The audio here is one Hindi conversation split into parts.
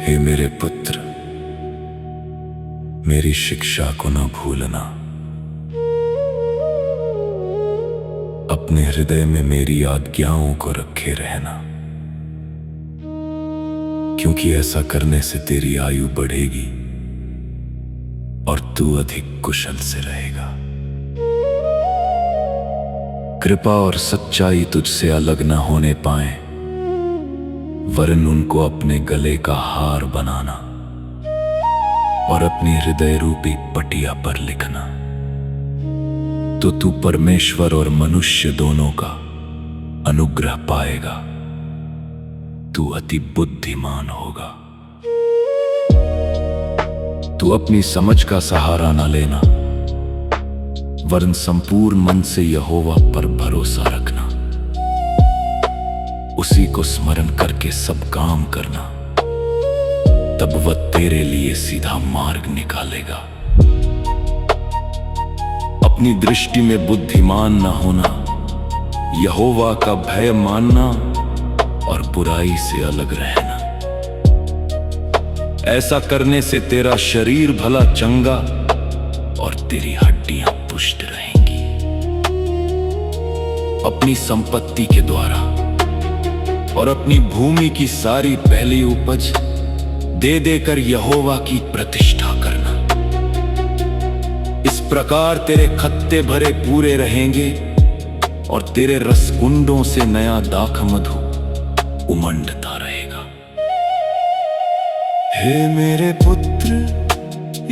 हे मेरे पुत्र, मेरी शिक्षा को न भूलना। अपने हृदय में मेरी आज्ञाओं को रखे रहना, क्योंकि ऐसा करने से तेरी आयु बढ़ेगी और तू अधिक कुशल से रहेगा। कृपा और सच्चाई तुझसे अलग न होने पाए, वरन उनको अपने गले का हार बनाना और अपनी हृदय रूपी पटिया पर लिखना, तो तू परमेश्वर और मनुष्य दोनों का अनुग्रह पाएगा। तू अति बुद्धिमान होगा। तू अपनी समझ का सहारा न लेना, वरन संपूर्ण मन से यहोवा पर भरोसा रखना। उसी को स्मरण करके सब काम करना, तब वह तेरे लिए सीधा मार्ग निकालेगा। अपनी दृष्टि में बुद्धिमान न होना, यहोवा का भय मानना और बुराई से अलग रहना। ऐसा करने से तेरा शरीर भला चंगा और तेरी हड्डियां पुष्ट रहेंगी। अपनी संपत्ति के द्वारा और अपनी भूमि की सारी पहली उपज दे देकर यहोवा की प्रतिष्ठा करना। इस प्रकार तेरे खत्ते भरे पूरे रहेंगे और तेरे रसकुंडों से नया दाख मधु उमंडता रहेगा। हे मेरे पुत्र,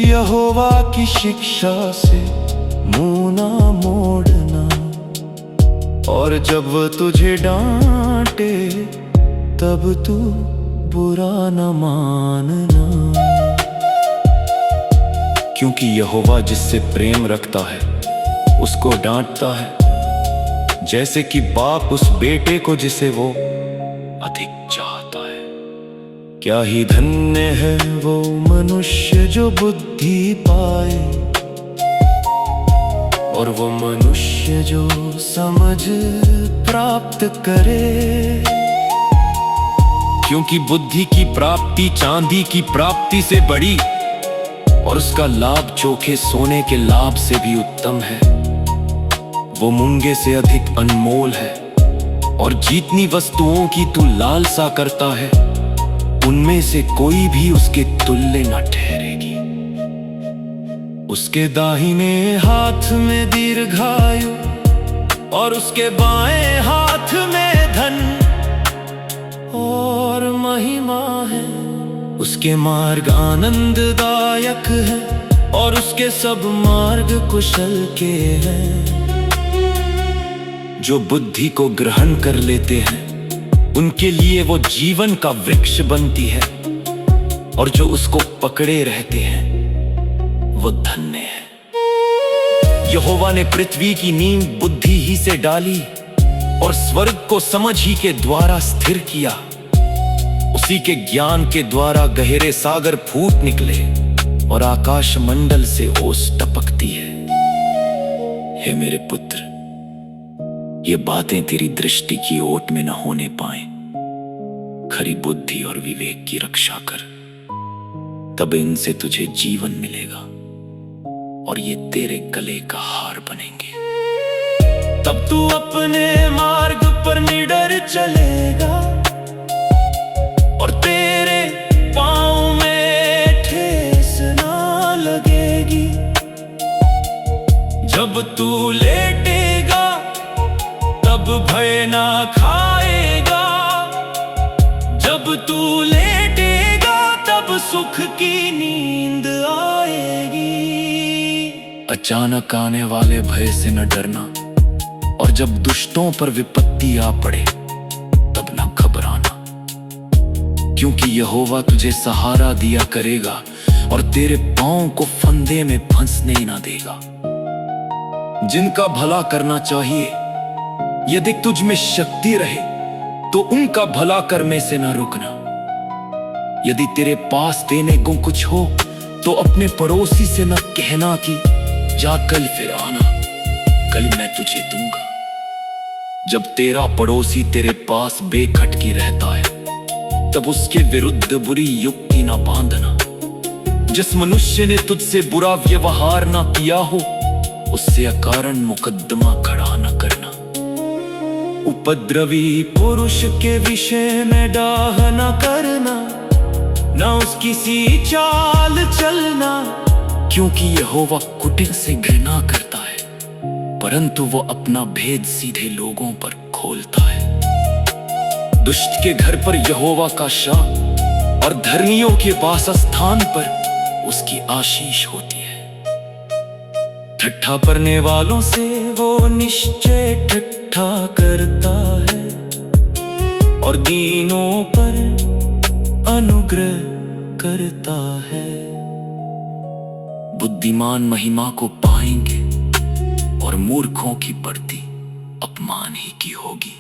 यहोवा की शिक्षा से मुंह ना मोड़ना, और जब वह तुझे डांटे तब तू बुरा न मानना। क्योंकि यहोवा जिससे प्रेम रखता है उसको डांटता है, जैसे कि बाप उस बेटे को जिसे वो अधिक चाहता है। क्या ही धन्य है वो मनुष्य जो बुद्धि पाए, और वो मनुष्य जो समझ प्राप्त करे। क्योंकि बुद्धि की प्राप्ति चांदी की प्राप्ति से बड़ी, और उसका लाभ चोखे सोने के लाभ से भी उत्तम है। वो मूंगे से अधिक अनमोल है, और जितनी वस्तुओं की तू लालसा करता है, उनमें से कोई भी उसके तुल्य न ठहरेगी। उसके दाहिने हाथ में दीर्घायु और उसके बाएं हाथ में धन और महिमा है। उसके मार्ग आनंददायक है और उसके सब मार्ग कुशल के हैं। जो बुद्धि को ग्रहण कर लेते हैं उनके लिए वो जीवन का वृक्ष बनती है, और जो उसको पकड़े रहते हैं वो धन्य है। यहोवा ने पृथ्वी की नींव बुद्धि ही से डाली और स्वर्ग को समझ ही के द्वारा स्थिर किया। उसी के ज्ञान के द्वारा गहरे सागर फूट निकले और आकाश मंडल से ओस टपकती है। हे मेरे पुत्र, ये बातें तेरी दृष्टि की ओट में न होने पाए। खरी बुद्धि और विवेक की रक्षा कर, तब इनसे तुझे जीवन मिलेगा और ये तेरे गले का हार बनेंगे। तब तू अपने मार्ग पर निडर चलेगा और तेरे पांव में ठेस ना लगेगी। जब तू लेटेगा तब भय ना खाएगा। जब तू लेटेगा तब सुख की नींद आएगी। अचानक आने वाले भय से न डरना, और जब दुष्टों पर विपत्ति आ पड़े तब न घबराना। क्योंकि यहोवा तुझे सहारा दिया करेगा और तेरे पांव को फंदे में फंसने न देगा। जिनका भला करना चाहिए, यदि तुझ में शक्ति रहे तो उनका भला करने से न रुकना। यदि तेरे पास देने को कुछ हो तो अपने पड़ोसी से न कहना कि जा कल फिर आना, कल मैं तुझे दूंगा। जब तेरा पड़ोसी तेरे पास बेखटकी रहता है तब उसके विरुद्ध बुरी युक्ति ना बांधना। जिस मनुष्य ने तुझसे बुरा व्यवहार ना किया हो, उससे अकारण मुकद्दमा खड़ा न करना। उपद्रवी पुरुष के विषय में डाह न करना, न उसकी सी चाल चलना, क्योंकि यहोवा कुटिल से घृणा करता है, परंतु वो अपना भेद सीधे लोगों पर खोलता है। दुष्ट के घर पर यहोवा का शाप और धर्मियों के वासस्थान पर उसकी आशीष होती है। ठट्ठा करने वालों से वो निश्चय ठट्ठा करता है, और दीनों पर अनुग्रह करता है। बुद्धिमान महिमा को पाएंगे और मूर्खों की बढ़ती अपमान ही की होगी।